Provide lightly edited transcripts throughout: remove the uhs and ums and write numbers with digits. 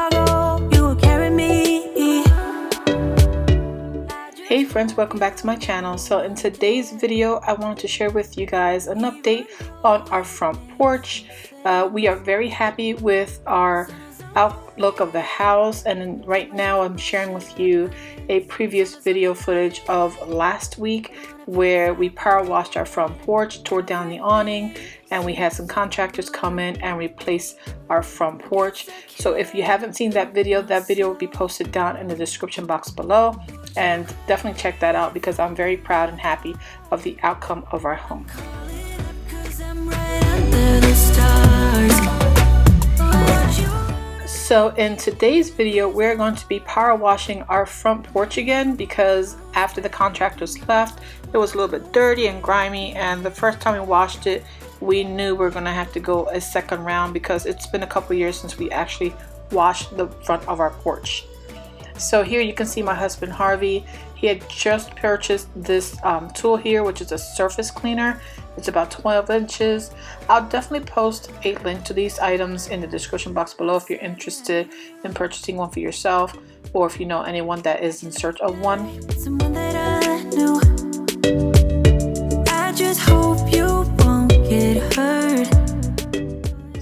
tomorrow, you will carry me. Hey friends, welcome back to my channel. So in today's video, I wanted to share with you guys an update on our front porch. We are very happy with our outlook of the house, and right now I'm sharing with you a previous video footage of last week where we power washed our front porch, tore down the awning, and we had some contractors come in and replace our front porch. So if you haven't seen that video will be posted down in the description box below, and definitely check that out because I'm very proud and happy of the outcome of our home. So in today's video, we're going to be power washing our front porch again because after the contractors left, it was a little bit dirty and grimy, and the first time we washed it, we knew we were going to have to go a second round because it's been a couple years since we actually washed the front of our porch. So here you can see my husband Harvey. He had just purchased this tool here, which is a surface cleaner. It's about 12 inches. I'll definitely post a link to these items in the description box below if you're interested in purchasing one for yourself, or if you know anyone that is in search of one. Someone that I knew. I just hope you won't get hurt.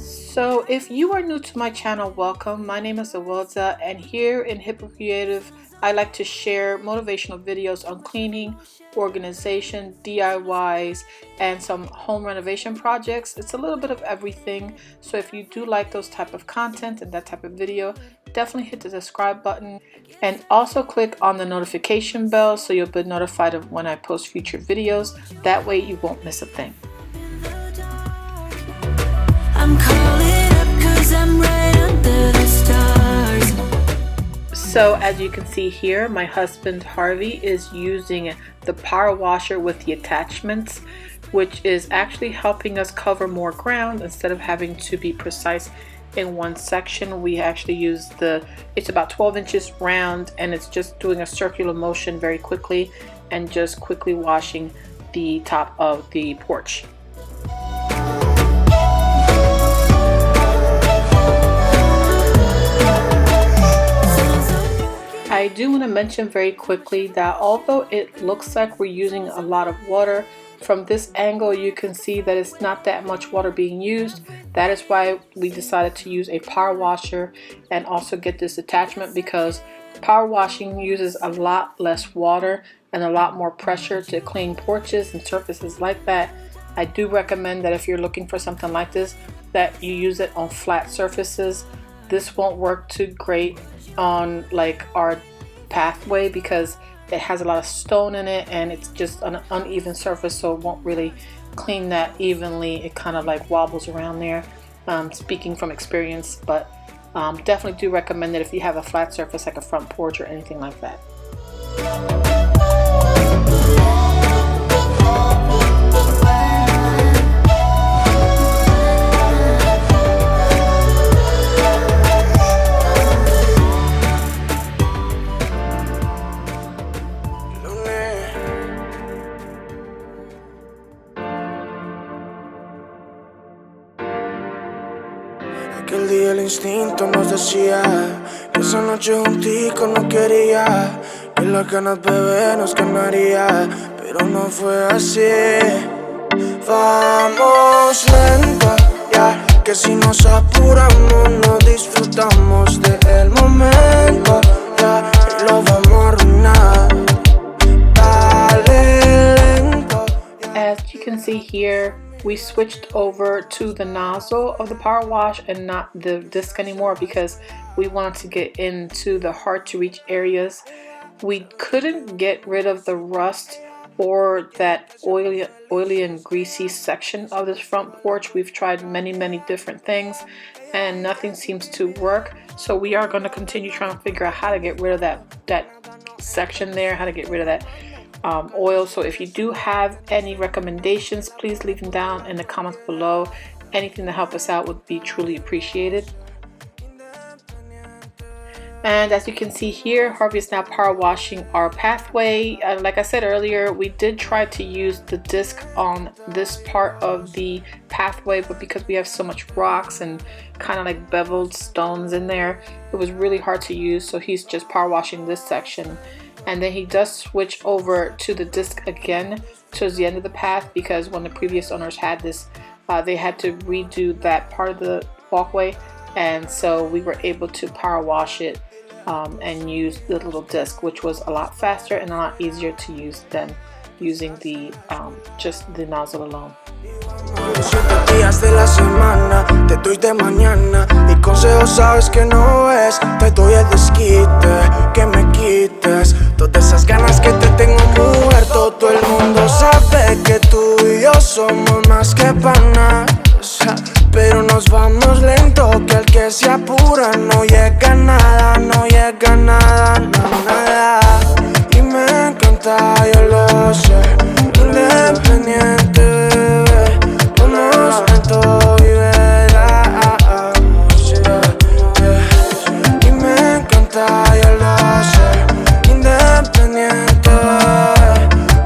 So if you are new to my channel, welcome. My name is Awilda, and here in Hippo Creative, I like to share motivational videos on cleaning, organization, DIYs, and some home renovation projects. It's a little bit of everything. So if you do like those type of content and that type of video, definitely hit the subscribe button and also click on the notification bell so you'll be notified of when I post future videos. That way you won't miss a thing. I'm calling up 'cause I'm right under the stars. So as you can see here, my husband Harvey is using the power washer with the attachments, which is actually helping us cover more ground instead of having to be precise in one section. We actually use it's about 12 inches round, and it's just doing a circular motion very quickly and just quickly washing the top of the porch. I do want to mention very quickly that although it looks like we're using a lot of water, from this angle you can see that it's not that much water being used. That is why we decided to use a power washer and also get this attachment, because power washing uses a lot less water and a lot more pressure to clean porches and surfaces like that. I do recommend that if you're looking for something like this, that you use it on flat surfaces. This won't work too great on like our pathway because it has a lot of stone in it and it's just an uneven surface, so it won't really clean that evenly. It kind of like wobbles around there, speaking from experience, but definitely do recommend that if you have a flat surface like a front porch or anything like that. Aquel día el instinto nos decía que esa noche juntico no quería, que las ganas bebé nos ganaría, pero no fue así. Vamos lento, ya, que si nos apuramos no disfrutamos del momento, ya, y lo vamos a arruinar. Dale lento. As you can see here, we switched over to the nozzle of the power wash and not the disc anymore because we wanted to get into the hard to reach areas. We couldn't get rid of the rust or that oily and greasy section of this front porch. We've tried many different things and nothing seems to work. So we are going to continue trying to figure out how to get rid of that section there, how to get rid of that oil. So if you do have any recommendations, please leave them down in the comments below. Anything to help us out would be truly appreciated. And as you can see here, Harvey is now power washing our pathway. Like I said earlier, we did try to use the disc on this part of the pathway, but because we have so much rocks and kind of like beveled stones in there, it was really hard to use. So he's just power washing this section. And then he does switch over to the disc again towards the end of the path, because when the previous owners had this, they had to redo that part of the walkway. And so we were able to power wash it and use the little disc, which was a lot faster and a lot easier to use than using the just the nozzle alone. 7 días de la semana, te doy de mañana y consejos sabes que no es, te doy el desquite, que me quites todas esas ganas que te tengo mujer. Todo el mundo sabe que tú y yo somos más que panas, pero nos vamos lento, que el que se apura no llega a nada, no llega a nada, nada. Y me encanta, yo lo sé, independiente, bebé, vamos lento y verás. Y me encanta, yo lo sé, independiente, bebé,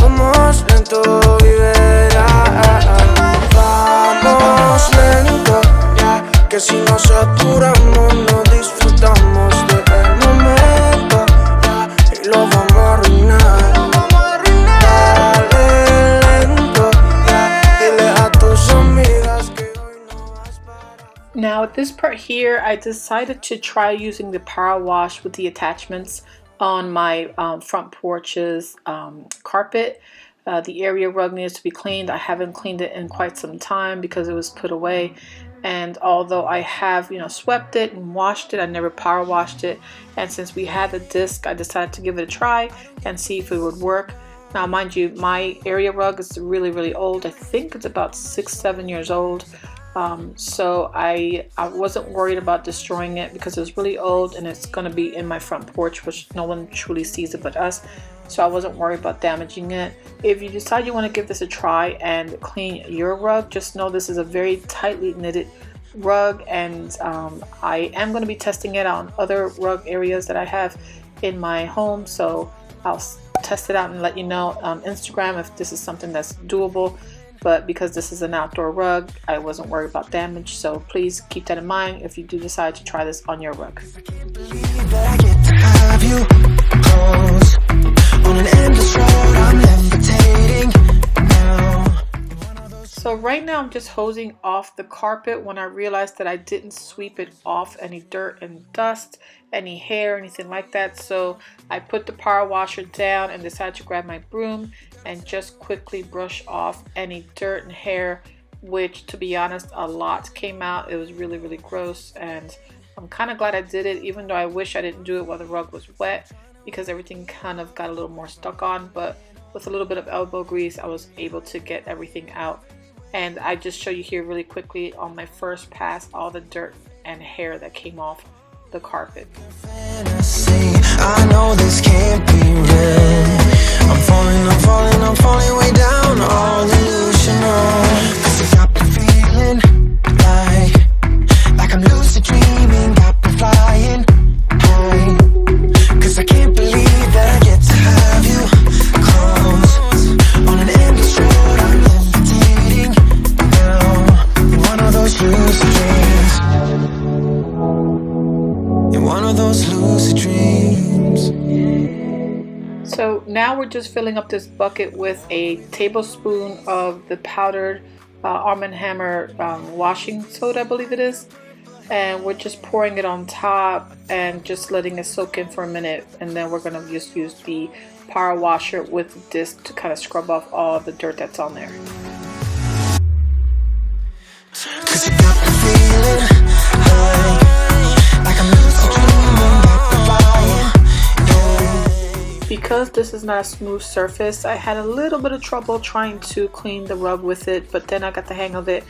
vamos lento y verás. Vamos lento, que si nos apuramos no disfrutamos del momento, y lo vamos a arruinar. Dale lento, dile a tus amigas que hoy no vas para. Now at this part here, I decided to try using the power wash with the attachments on my front porch's carpet. The area rug needs to be cleaned. I haven't cleaned it in quite some time because it was put away. And although I have, swept it and washed it, I never power washed it. And since we had the disc, I decided to give it a try and see if it would work. Now, mind you, my area rug is really, really old. I think it's about 6-7 years old. So I wasn't worried about destroying it because it's really old and it's going to be in my front porch, which no one truly sees it but us. So I wasn't worried about damaging it. If you decide you want to give this a try and clean your rug, just know this is a very tightly knitted rug, and I am going to be testing it on other rug areas that I have in my home. So I'll test it out and let you know on Instagram if this is something that's doable. But because this is an outdoor rug, I wasn't worried about damage. So please keep that in mind if you do decide to try this on your rug. So right now I'm just hosing off the carpet when I realized that I didn't sweep it off any dirt and dust, any hair, anything like that. So I put the power washer down and decided to grab my broom and just quickly brush off any dirt and hair, which, to be honest, a lot came out. It was really, really gross, and I'm kind of glad I did it, even though I wish I didn't do it while the rug was wet because everything kind of got a little more stuck on. But with a little bit of elbow grease, I was able to get everything out. And I just show you here really quickly on my first pass all the dirt and hair that came off the carpet. I know this can't be real. I'm falling way down, all delusional. 'Cause I got me feeling like I'm lucid dreaming, got me flying high. 'Cause I can't believe that I get to have you close on an endless road. I'm levitating now. You're one of those lucid dreams. You're one of those lucid dreams. So now we're just filling up this bucket with a tablespoon of the powdered Arm & Hammer washing soda, I believe it is. And we're just pouring it on top and just letting it soak in for a minute. And then we're going to just use the power washer with the disc to kind of scrub off all the dirt that's on there. Cause you got me feeling like I'm lucid dreaming, got me flying. Because this is not a smooth surface, I had a little bit of trouble trying to clean the rug with it, but then I got the hang of it.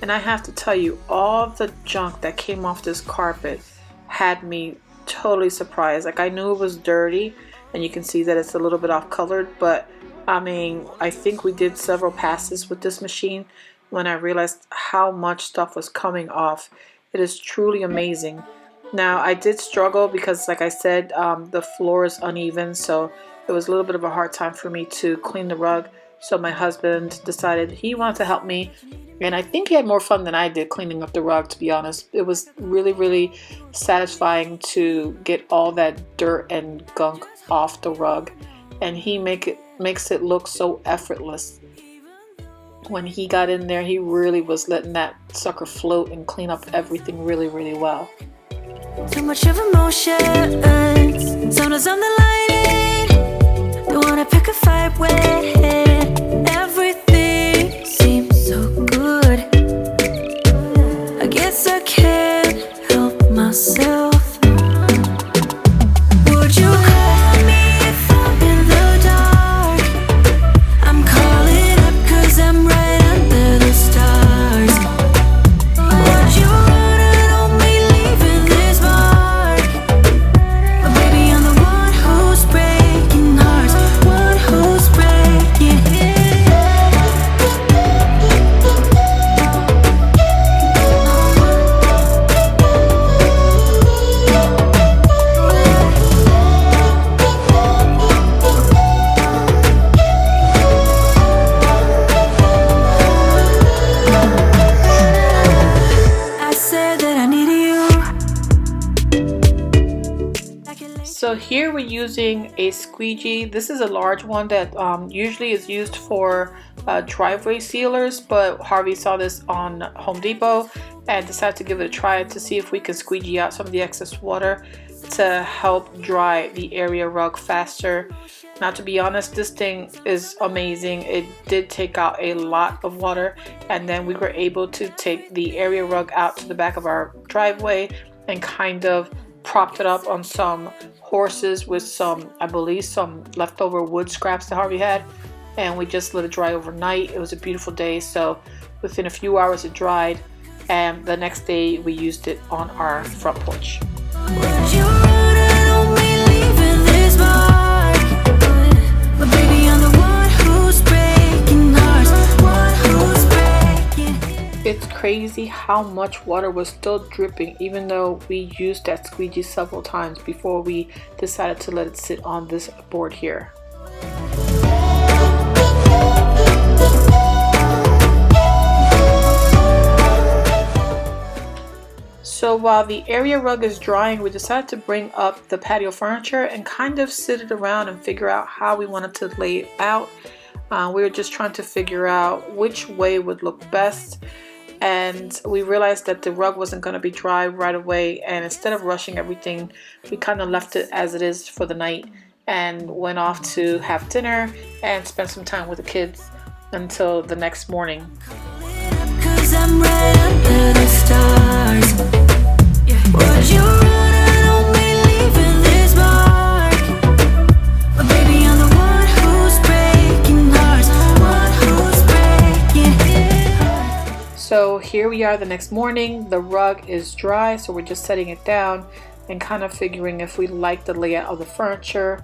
And I have to tell you, all the junk that came off this carpet had me totally surprised. Like, I knew it was dirty, and you can see that it's a little bit off colored, but I mean, I think we did several passes with this machine when I realized how much stuff was coming off. It is truly amazing. Now I did struggle because, like I said, the floor is uneven, so it was a little bit of a hard time for me to clean the rug. So my husband decided he wanted to help me, and I think he had more fun than I did cleaning up the rug, to be honest. It was really, really satisfying to get all that dirt and gunk off the rug, and he makes it look so effortless. When he got in there, he really was letting that sucker float and clean up everything really, really well. Too much of emotions. Sometimes I'm the lighting. Don't wanna pick a fight when everything seems so good. I guess I can't help myself. Would you call me if I'm in the dark? I'm calling up 'cause I'm right under the stars. Would you run on me leaving this mark? But baby, I'm the one who's breaking hearts, one who's breaking. I said that I needed you. So here we're using a squeegee. This is a large one that usually is used for driveway sealers, but Harvey saw this on Home Depot and decided to give it a try to see if we can squeegee out some of the excess water to help dry the area rug faster. Now, to be honest, this thing is amazing. It did take out a lot of water, and then we were able to take the area rug out to the back of our driveway and kind of propped it up on some horses with some, I believe, some leftover wood scraps that Harvey had, and we just let it dry overnight. It was a beautiful day, so within a few hours it dried, and the next day we used it on our front porch. Would you run on me leaving this mark? But baby, I'm the one who's breaking hearts, one who's breaking. It's crazy how much water was still dripping even though we used that squeegee several times before we decided to let it sit on this board here. So while the area rug is drying, we decided to bring up the patio furniture and kind of sit it around and figure out how we wanted to lay it out. We were just trying to figure out which way would look best, and we realized that the rug wasn't going to be dry right away, and instead of rushing everything, we kind of left it as it is for the night and went off to have dinner and spend some time with the kids until the next morning. 'Cause I'm right under the stars. Would you run on me leaving this mark? But baby, I'm the one who's breaking hearts, one who's breaking hearts. So here we are the next morning. The rug is dry, so we're just setting it down and kind of figuring if we like the layout of the furniture.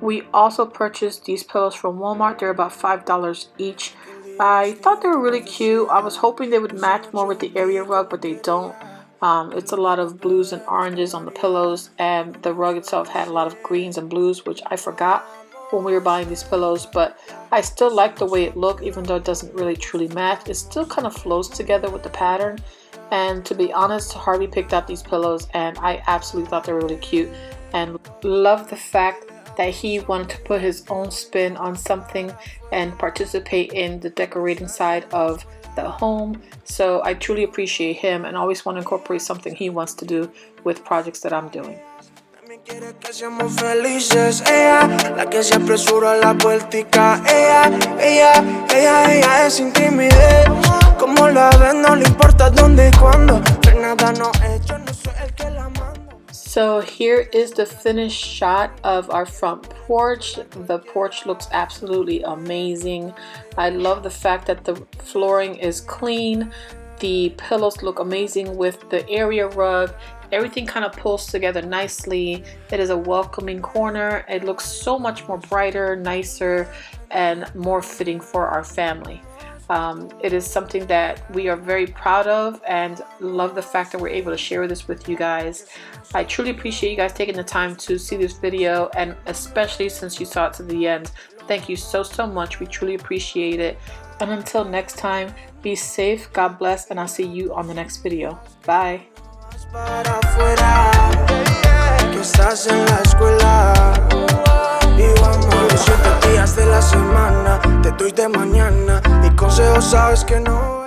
We also purchased these pillows from Walmart. They're about $5 each. I thought they were really cute. I was hoping they would match more with the area rug, but they don't. It's a lot of blues and oranges on the pillows, and the rug itself had a lot of greens and blues, which I forgot when we were buying these pillows, but I still like the way it looked, even though it doesn't really truly match. It still kind of flows together with the pattern, and to be honest, Harvey picked out these pillows and I absolutely thought they were really cute, and love the fact that he wanted to put his own spin on something and participate in the decorating side of the home. So I truly appreciate him and always want to incorporate something he wants to do with projects that I'm doing. Quiere que seamos felices, ella, la que se apresura la puertica, ella es sin timidez, como la ves no le importa dónde y cuándo, pero nada no hecho, no soy el que la mando. So here is the finished shot of our front porch. The porch looks absolutely amazing. I love the fact that the flooring is clean. The pillows look amazing with the area rug. Everything kind of pulls together nicely. It is a welcoming corner. It looks so much more brighter, nicer, and more fitting for our family. It is something that we are very proud of and love the fact that we're able to share this with you guys. I truly appreciate you guys taking the time to see this video, and especially since you saw it to the end. Thank you so much. We truly appreciate it. And until next time, be safe, God bless, and I'll see you on the next video. Bye. Para afuera, que estás en la escuela. Vivo amor los 7 días de la semana. Te doy de mañana y consejos sabes que no.